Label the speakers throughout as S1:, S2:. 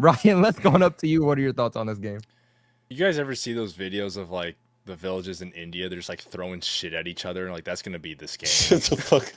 S1: Ryan, let's go on up to you. What are your thoughts on this game?
S2: You guys ever see those videos of like the villages in India? They're just like throwing shit at each other, and like that's gonna be this game.
S3: Shut the fuck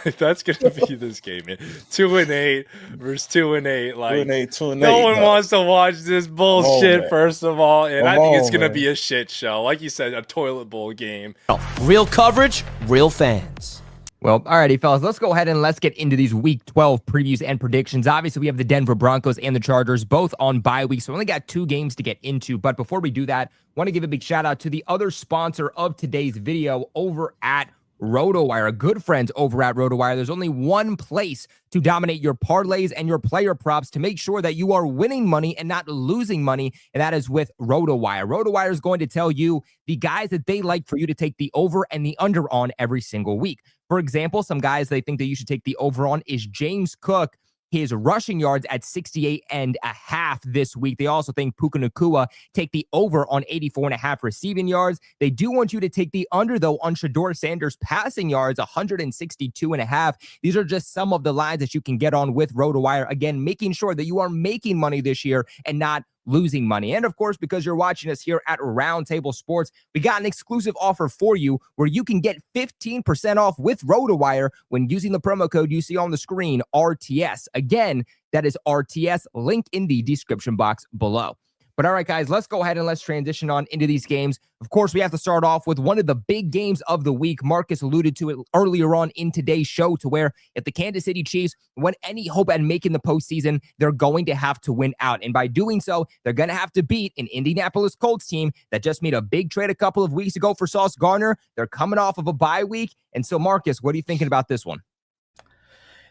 S2: like that's gonna be this game, man. 2-8 versus 2-8. Like
S3: 2-8, 2-8.
S2: no one wants to watch this bullshit.
S3: man.
S2: First of all, and I
S3: Come
S2: think it's
S3: on,
S2: gonna
S3: man.
S2: be a shit show. Like you said, a toilet bowl game.
S4: Real coverage, real fans.
S1: Well, alrighty, fellas, let's go ahead and let's get into these Week 12 previews and predictions. Obviously, we have the Denver Broncos and the Chargers both on bye week, so we only got 2 games to get into. But before we do that, I want to give a big shout out to the other sponsor of today's video over at RotoWire, good friends over at RotoWire. There's only one place to dominate your parlays and your player props to make sure that you are winning money and not losing money, and that is with RotoWire. RotoWire is going to tell you the guys that they like for you to take the over and the under on every single week. For example, some guys they think that you should take the over on is James Cook. His rushing yards at 68.5 this week. They also think Puka Nacua take the over on 84.5 receiving yards. They do want you to take the under, though, on Shador Sanders passing yards, 162.5. These are just some of the lines that you can get on with RotoWire. Again, making sure that you are making money this year and not losing money. And of course, because you're watching us here at Roundtable Sports, we got an exclusive offer for you where you can get 15% off with RotoWire when using the promo code you see on the screen, RTS. Again, that is RTS, link in the description box below. But all right, guys, let's go ahead and let's transition on into these games. Of course, we have to start off with one of the big games of the week. Marcus alluded to it earlier on in today's show, to where if the Kansas City Chiefs want any hope at making the postseason, they're going to have to win out. And by doing so, they're going to have to beat an Indianapolis Colts team that just made a big trade a couple of weeks ago for Sauce Gardner. They're coming off of a bye week. And so, Marcus, what are you thinking about this one?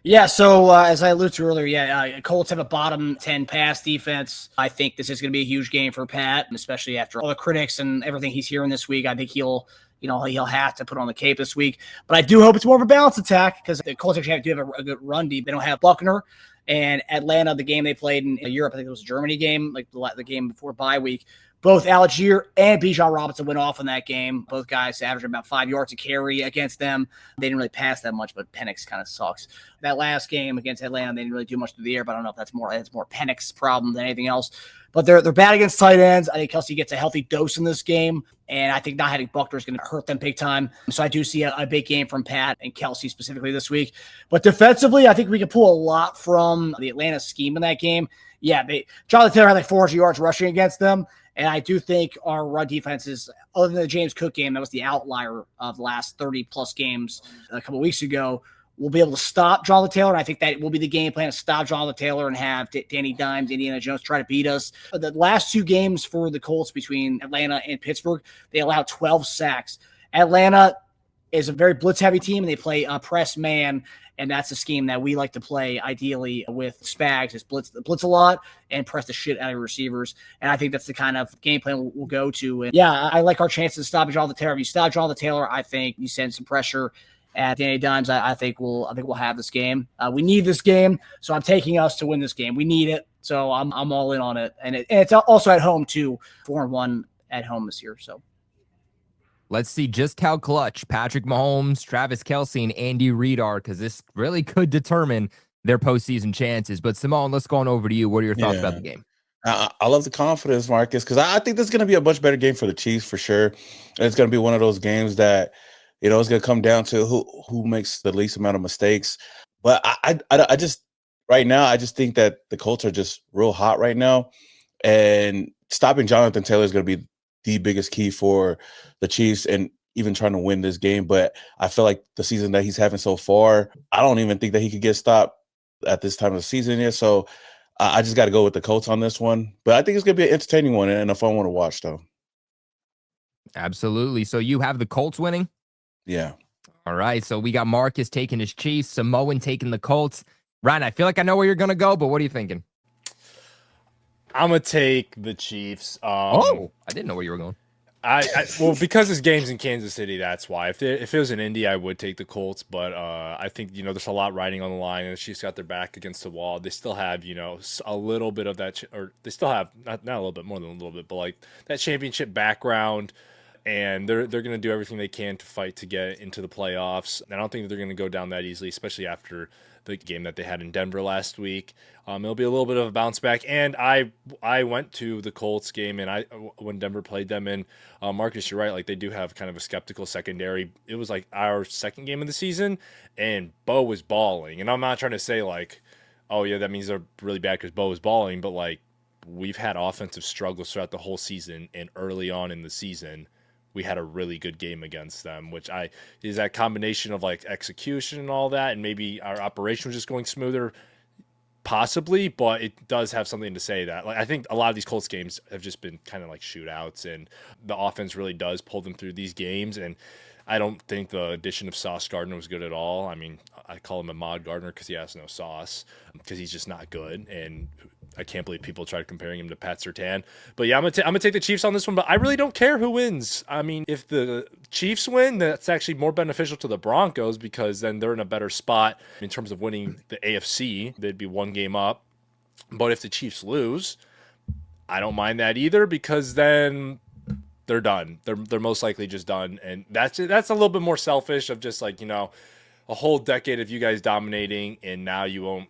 S5: Yeah, so as I alluded to earlier, Colts have a bottom 10 pass defense. I think this is going to be a huge game for Pat, especially after all the critics and everything he's hearing this week. I think he'll have to put on the cape this week. But I do hope it's more of a balanced attack because the Colts actually do have a good run deep. They don't have Buckner. And Atlanta, the game they played in Europe, I think it was a Germany game, like the game before bye week. Both Algier and Bijan Robinson went off in that game. Both guys averaged about 5 yards a carry against them. They didn't really pass that much, but Penix kind of sucks. That last game against Atlanta, they didn't really do much through the air, but I don't know if that's more Penix's problem than anything else. But they're bad against tight ends. I think Kelsey gets a healthy dose in this game, and I think not having Buckner is going to hurt them big time. So I do see a big game from Pat and Kelsey specifically this week. But defensively, I think we can pull a lot from the Atlanta scheme in that game. Yeah, Jonathan Taylor had like 400 yards rushing against them. And I do think our run defense is, other than the James Cook game, that was the outlier of the last 30-plus games a couple of weeks ago, we'll be able to stop Jonathan Taylor. And I think that will be the game plan, to stop Jonathan Taylor and have Danny Dimes, Indiana Jones try to beat us. The last 2 games for the Colts between Atlanta and Pittsburgh, they allowed 12 sacks. Atlanta is a very blitz-heavy team, and they play press man. And that's a scheme that we like to play ideally with Spags, is blitz a lot and press the shit out of receivers. And I think that's the kind of game plan we'll go to. And yeah, I like our chances of stopping Jonathan Taylor. If you stop Jonathan Taylor, I think you send some pressure at Danny Dimes. I think we'll have this game. We need this game, so I'm taking us to win this game. We need it, so I'm all in on it. And it's also at home too, 4-1 at home this year. So.
S1: Let's see just how clutch Patrick Mahomes, Travis Kelce, and Andy Reid are, because this really could determine their postseason chances. But Simone, let's go on over to you. What are your thoughts about the game?
S3: I love the confidence, Marcus, because I think this is going to be a much better game for the Chiefs for sure. And it's going to be one of those games that, it's going to come down to who makes the least amount of mistakes. But I just right now, I just think that the Colts are just real hot right now, and stopping Jonathan Taylor is going to be the biggest key for the Chiefs and even trying to win this game. But I feel like the season that he's having so far, I don't even think that he could get stopped at this time of the season yet. So I just got to go with the Colts on this one. But I think it's going to be an entertaining one and a fun one to watch, though.
S1: Absolutely. So you have the Colts winning?
S3: Yeah.
S1: All right. So we got Marcus taking his Chiefs, Samoan taking the Colts. Ryan, I feel like I know where you're going to go, but what are you thinking?
S2: I'm gonna take the Chiefs.
S1: I didn't know where you were going.
S2: Well, because this game's in Kansas City, that's why. If it was in Indy, I would take the Colts, but I think there's a lot riding on the line, and the Chiefs got their back against the wall. They still have a little bit of that, or they still have not a little bit, more than a little bit, but like that championship background. and they're going to do everything they can to fight to get into the playoffs. And I don't think that they're going to go down that easily, especially after the game that they had in Denver last week. It'll be a little bit of a bounce back. And I went to the Colts game, and when Denver played them, and Marcus, you're right, like they do have kind of a skeptical secondary. It was like our second game of the season, and Bo was balling. And I'm not trying to say like, oh yeah, that means they're really bad because Bo was balling, but like we've had offensive struggles throughout the whole season, and early on in the season, we had a really good game against them, which is that combination of like execution and all that, and maybe our operation was just going smoother, possibly, but it does have something to say that. Like I think a lot of these Colts games have just been kind of like shootouts, and the offense really does pull them through these games. And I don't think the addition of Sauce Gardner was good at all. I mean, I call him Ahmad Gardner because he has no sauce, because he's just not good. And I can't believe people tried comparing him to Pat Surtain. But yeah, I'm gonna take the Chiefs on this one, but I really don't care who wins. I mean, if the Chiefs win, that's actually more beneficial to the Broncos because then they're in a better spot in terms of winning the AFC. They'd be one game up. But if the Chiefs lose, I don't mind that either because then they're done. They're most likely just done. And that's a little bit more selfish of just like, a whole decade of you guys dominating and now you won't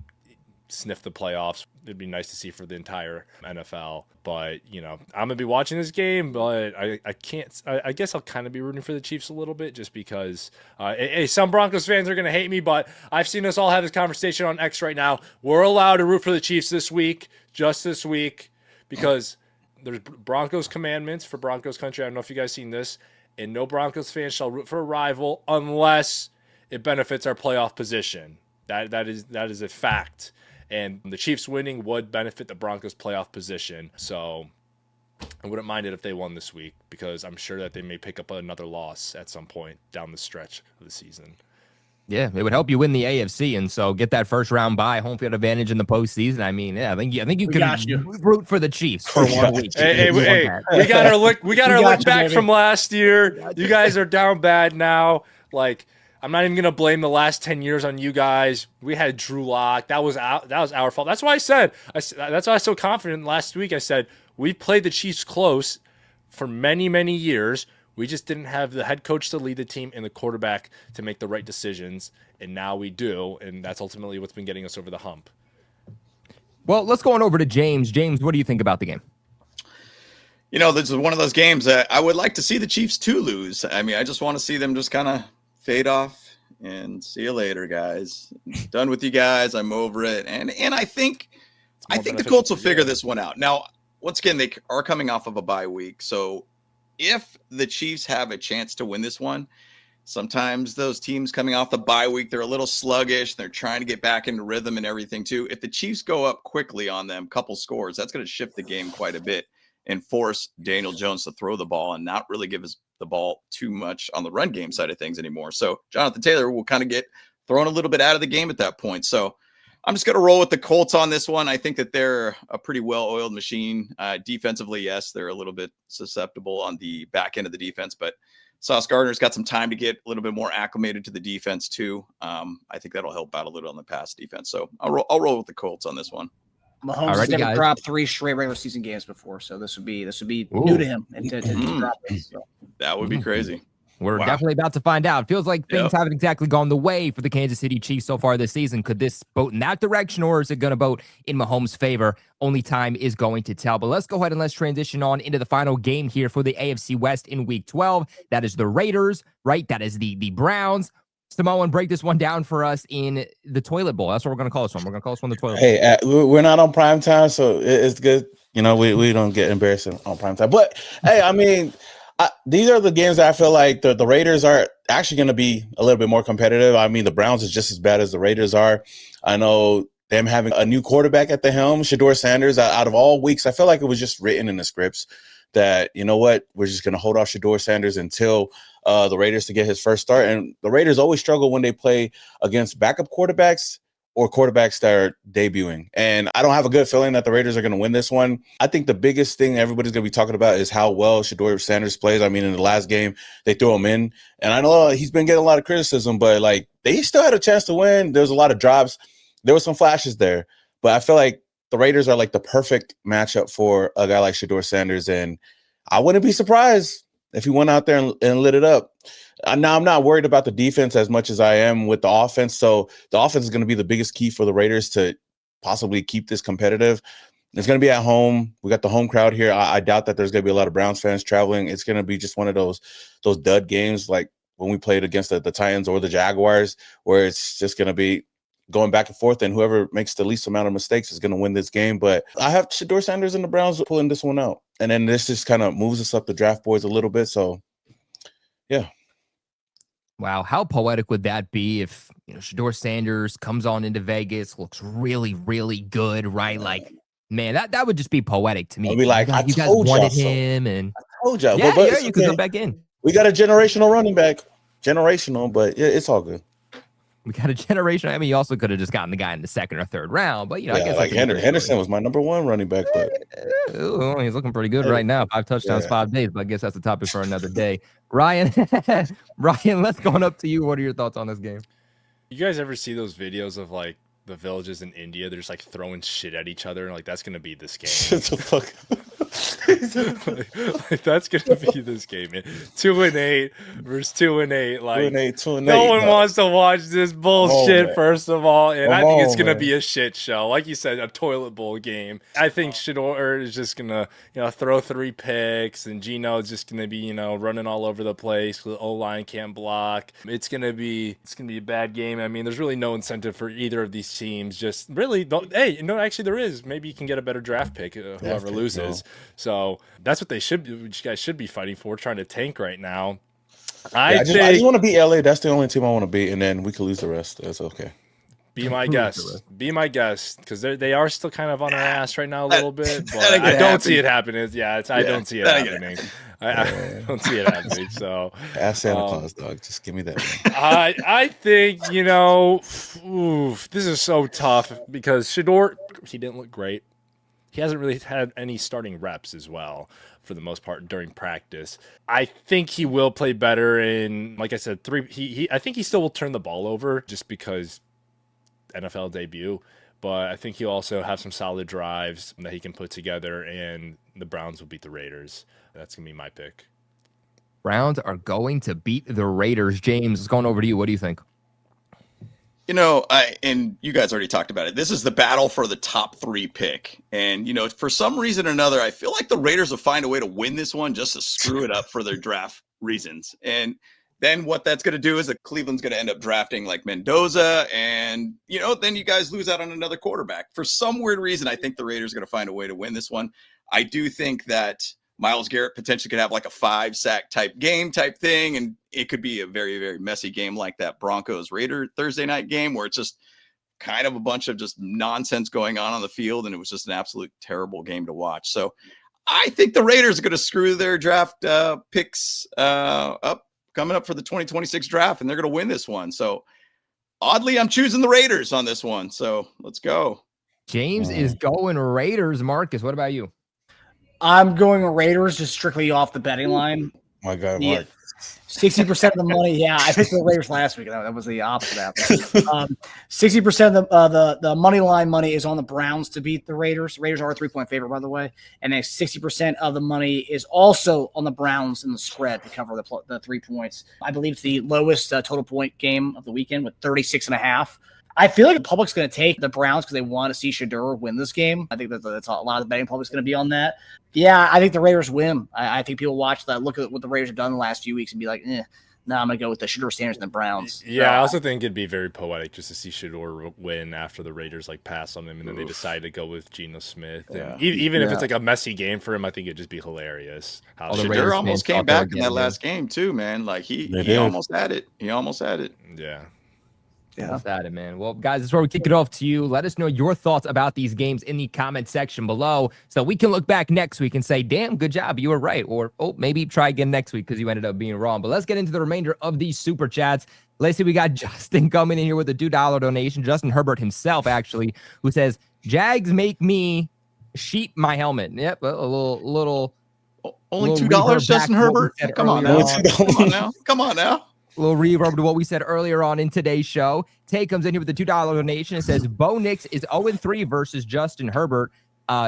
S2: sniff the playoffs. It'd be nice to see for the entire NFL, but I'm gonna be watching this game, but I can't. I guess I'll kind of be rooting for the Chiefs a little bit just because some Broncos fans are gonna hate me, but I've seen us all have this conversation on X right now. We're allowed to root for the Chiefs this week, just this week, because there's Broncos commandments for Broncos country. I don't know if you guys seen this, and no Broncos fan shall root for a rival unless it benefits our playoff position. That is a fact. And the Chiefs winning would benefit the Broncos' playoff position. So I wouldn't mind it if they won this week because I'm sure that they may pick up another loss at some point down the stretch of the season.
S1: Yeah, it would help you win the AFC, and so get that first round bye, home field advantage in the postseason. I mean, yeah, I think you can root for the Chiefs for 1 week.
S2: Hey, we got our look back from last year. You guys are down bad now. Like, I'm not even gonna blame the last 10 years on you guys. We had Drew Lock. That was our fault. That's why that's why I was so confident last week. I said we played the Chiefs close for many, many years. We just didn't have the head coach to lead the team and the quarterback to make the right decisions, and now we do, and that's ultimately what's been getting us over the hump.
S1: Well, let's go on over to James. James, what do you think about the game?
S6: This is one of those games that I would like to see the Chiefs too lose. I mean, I just want to see them just kind of fade off and see you later, guys. Done with you guys. I'm over it. And I think the Colts will figure this one out. Now, once again, they are coming off of a bye week. So if the Chiefs have a chance to win this one, sometimes those teams coming off the bye week, they're a little sluggish. They're trying to get back into rhythm and everything too. If the Chiefs go up quickly on them, couple scores, that's going to shift the game quite a bit and force Daniel Jones to throw the ball and not really give us the ball too much on the run game side of things anymore. So Jonathan Taylor will kind of get thrown a little bit out of the game at that point. So I'm just going to roll with the Colts on this one. I think that they're a pretty well-oiled machine. Defensively, yes, they're a little bit susceptible on the back end of the defense, but Sauce Gardner's got some time to get a little bit more acclimated to the defense too. I think that'll help out a little on the pass defense. So I'll roll with the Colts on this one.
S5: Mahomes has never dropped 3 straight regular season games before, so this would be new to him. And to drop this, so.
S6: That would be crazy.
S1: We're definitely about to find out. Feels like things haven't exactly gone the way for the Kansas City Chiefs so far this season. Could this boat in that direction, or is it going to boat in Mahomes' favor? Only time is going to tell. But let's go ahead and let's transition on into the final game here for the AFC West in Week 12. That is the Raiders, right? That is the Browns. Samoan, break this one down for us in the toilet bowl. That's what we're going to call this one. We're going to call this one the toilet bowl.
S3: Hey, we're not on prime time, so it's good. We don't get embarrassed on prime time. But, hey, I mean, these are the games that I feel like the Raiders are actually going to be a little bit more competitive. I mean, the Browns is just as bad as the Raiders are. I know them having a new quarterback at the helm, Shedeur Sanders, out of all weeks, I feel like it was just written in the scripts that, you know what, we're just going to hold off Shedeur Sanders until the Raiders to get his first start. And the Raiders always struggle when they play against backup quarterbacks or quarterbacks that are debuting. And I don't have a good feeling that the Raiders are going to win this one. I think the biggest thing everybody's going to be talking about is how well Shedeur Sanders plays. I mean, in the last game, they threw him in. And I know he's been getting a lot of criticism, but, like, they still had a chance to win. There was a lot of drops. There were some flashes there. But I feel like the Raiders are, like, the perfect matchup for a guy like Shedeur Sanders. And I wouldn't be surprised if he went out there and lit it up. Now I'm not worried about the defense as much as I am with the offense. So the offense is going to be the biggest key for the Raiders to possibly keep this competitive. It's going to be at home. We got the home crowd here. I doubt that there's going to be a lot of Browns fans traveling. It's going to be just one of those dud games like when we played against the Titans or the Jaguars, where it's just going to be going back and forth, and whoever makes the least amount of mistakes is going to win this game. But I have Shedeur Sanders and the Browns pulling this one out. And then this just kind of moves us up the draft boards a little bit. So, yeah.
S1: Wow, how poetic would that be if Shedeur Sanders comes on into Vegas, looks really, really good, right? Like, man, that would just be poetic to me.
S3: I'll be like,
S1: you guys wanted him, and
S3: I told y'all.
S1: Yeah, you could go back in.
S3: We got a generational running back. Generational, but it's all good.
S1: We got a generation. I mean, you also could have just gotten the guy in the second or third round, but I guess
S3: like Henderson was my number one running back, but
S1: he's looking pretty good right now. 5 touchdowns, 5 days, but I guess that's a topic for another day. Ryan, let's go on up to you. What are your thoughts on this game?
S2: You guys ever see those videos of like the villages in India? They're just like throwing shit at each other, and like that's gonna be this game.
S3: Shut the fuck up.
S2: like that's gonna be this game, man. 2-8 versus 2-8. Like
S3: 2-8.
S2: no one wants to watch this bullshit. First of all, and I think it's gonna
S3: man.
S2: be a shit show. Like you said, a toilet bowl game. I think Shedeur is just gonna throw 3 picks, and Gino is just gonna be running all over the place. The O-line can't block. It's gonna be a bad game. I mean, there's really no incentive for either of these teams. Just really don't. Hey, actually there is. Maybe you can get a better draft pick whoever loses. So that's what you guys should be fighting for, trying to tank right now. I just
S3: want to beat LA. That's the only team I want to beat, and then we could lose the rest. That's okay.
S2: Be my guest. Be my guest, because they are still kind of on our ass right now a little bit, but I don't see it happening. I don't see it happening. I don't see it happening. So
S3: ask Santa Claus, dog. Just give me that.
S2: I think this is so tough because Shedeur, he didn't look great. He hasn't really had any starting reps as well for the most part during practice. I think he will play better in, like I said, 3. I think he still will turn the ball over just because NFL debut, but I think he'll also have some solid drives that he can put together, and the Browns will beat the Raiders. That's gonna be my pick.
S1: Browns are going to beat the Raiders. James, it's going over to you. What do you think?
S6: And you guys already talked about it. This is the battle for the top 3 pick. And, for some reason or another, I feel like the Raiders will find a way to win this one just to screw it up for their draft reasons. And then what that's going to do is that Cleveland's going to end up drafting like Mendoza. And, then you guys lose out on another quarterback. For some weird reason, I think the Raiders are going to find a way to win this one. I do think that Myles Garrett potentially could have like a 5-sack type game type thing. And it could be a very, very messy game like that Broncos Raider Thursday night game where it's just kind of a bunch of just nonsense going on the field. And it was just an absolute terrible game to watch. So I think the Raiders are going to screw their draft picks coming up for the 2026 draft, and they're going to win this one. So oddly, I'm choosing the Raiders on this one. So let's go.
S1: James is going Raiders. Marcus, what about you?
S5: I'm going Raiders just strictly off the betting line.
S3: My God, Mark.
S5: 60% of the money. Yeah, I picked the Raiders last week. That was the opposite. 60% of the money line money is on the Browns to beat the Raiders. Raiders are a 3-point favorite, by the way. And then 60% of the money is also on the Browns in the spread to cover the 3 points. I believe it's the lowest total point game of the weekend with 36.5. I feel like the public's going to take the Browns because they want to see Shedeur win this game. I think that's a lot of the betting public's going to be on that. Yeah, I think the Raiders win. I think people watch that, look at what the Raiders have done the last few weeks and be like, I'm going to go with the Shedeur Sanders and the Browns.
S2: Yeah, I also think it'd be very poetic just to see Shedeur win after the Raiders pass on them and then they decide to go with Geno Smith. And even if it's like a messy game for him, I think it'd just be hilarious. How
S6: Shedeur almost came back in that last game too, man. Like he almost had it. He almost had it.
S2: Yeah.
S1: Yeah, at it, man. Well, guys, this is where we kick it off to you. Let us know your thoughts about these games in the comment section below so we can look back next week and say, damn, good job, you were right. Or, maybe try again next week because you ended up being wrong. But let's get into the remainder of these super chats. Lacey, we got Justin coming in here with a $2 donation. Justin Herbert himself, actually, who says, Jags make me sheep my helmet. Yep, a little.
S6: Only $2, Justin Herbert? Come on now. Come on now.
S1: A little reverb to what we said earlier on in today's show. Tay comes in here with a $2 donation and says, Bo Nix is 0-3 versus Justin Herbert.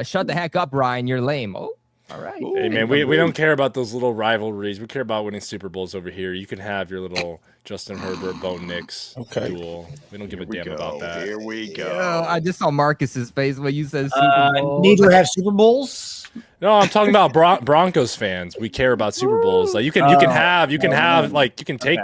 S1: Shut the heck up, Ryan. You're lame. Oh, All right.
S2: Hey man, we don't care about those little rivalries. We care about winning Super Bowls over here. You can have your little Justin Herbert, Bo Nix duel. We don't give a damn about that.
S6: Here we go.
S1: Yeah, I just saw Marcus's face when you said Super Bowl.
S5: Neither have Super Bowls.
S2: No, I'm talking about Broncos fans. We care about Super Bowls. Like you can take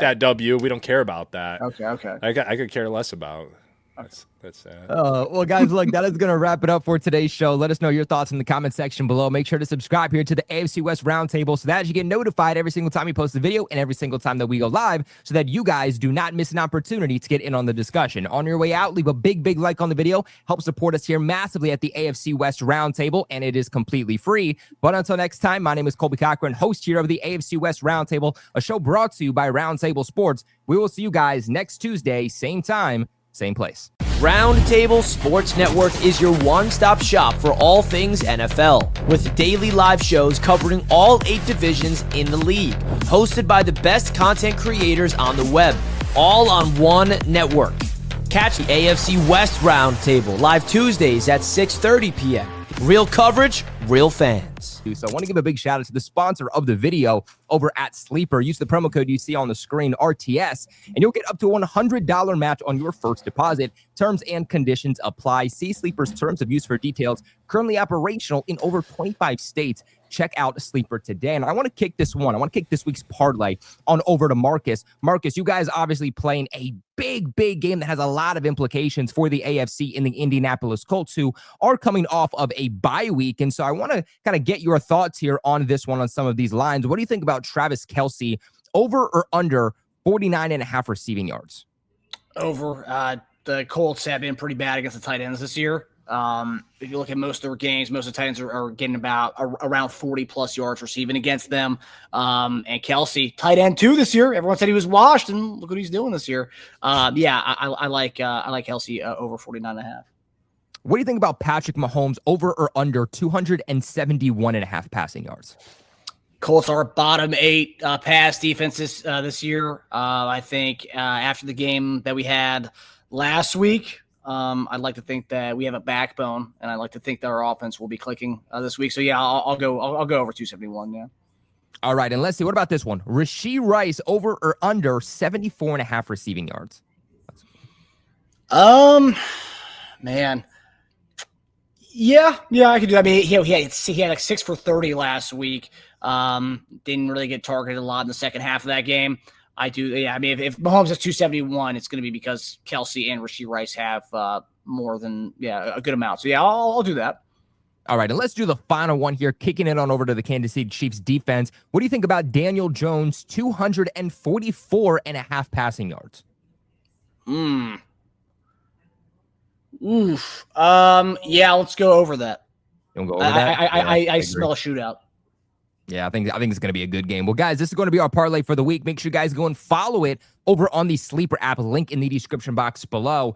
S2: that W. We don't care about that.
S5: Okay.
S2: I could care less about. That's sad.
S1: Well, guys, look, that is going to wrap it up for today's show. Let us know your thoughts in the comment section below. Make sure to subscribe here to the AFC West Roundtable so that you get notified every single time we post a video and every single time that we go live so that you guys do not miss an opportunity to get in on the discussion. On your way out, leave a big like on the video. Help support us here massively at the AFC West Roundtable, and it is completely free. But until next time, my name is Colby Cochran, host here of the AFC West Roundtable, a show brought to you by Roundtable Sports. We will see you guys next Tuesday, same time, same place.
S4: Roundtable Sports Network is your one-stop shop for all things NFL, with daily live shows covering all 8 divisions in the league, hosted by the best content creators on the web, all on one network. Catch the AFC West Roundtable live Tuesdays at 6:30 p.m. Real coverage, real fans.
S1: So I want to give a big shout out to the sponsor of the video over at Sleeper. Use the promo code you see on the screen, RTS, and you'll get up to a $100 match on your first deposit. Terms and conditions apply. See Sleeper's terms of use for details. Currently operational in over 25 states. Check out Sleeper today. And I want to kick this week's parlay on over to Marcus. Marcus, you guys obviously playing a big game that has a lot of implications for the AFC in the Indianapolis Colts, who are coming off of a bye week. And so I want to kind of get your thoughts here on this one, on some of these lines. What do you think about Travis Kelce over or under 49.5 receiving yards?
S5: Over. The Colts have been pretty bad against the tight ends this year. If you look at most of their games, most of the tight ends are getting about around 40 plus yards receiving against them. And Kelce, tight end 2 this year. Everyone said he was washed, and look what he's doing this year. I like Kelce over 49.5.
S1: What do you think about Patrick Mahomes over or under 271.5 passing yards?
S5: Colts are bottom 8 pass defenses this year. I think after the game that we had last week, I'd like to think that we have a backbone, and I'd like to think that our offense will be clicking this week. So yeah, I'll go over 271. Yeah.
S1: All right, and let's see. What about this one? Rashee Rice over or under 74.5 receiving yards?
S5: Man. Yeah, I could do that. I mean, he had like 6 for 30 last week. Didn't really get targeted a lot in the second half of that game. I do. Yeah, I mean, if Mahomes has 271, it's going to be because Kelce and Rashee Rice have more than a good amount. So yeah, I'll do that.
S1: All right, and let's do the final one here, kicking it on over to the Kansas City Chiefs defense. What do you think about Daniel Jones, 244.5 passing yards?
S5: Oof. Yeah, let's go over that.
S1: You want to go over that?
S5: I smell a shootout.
S1: Yeah, I think it's going to be a good game. Well, guys, this is going to be our parlay for the week. Make sure you guys go and follow it over on the Sleeper app. Link in the description box below.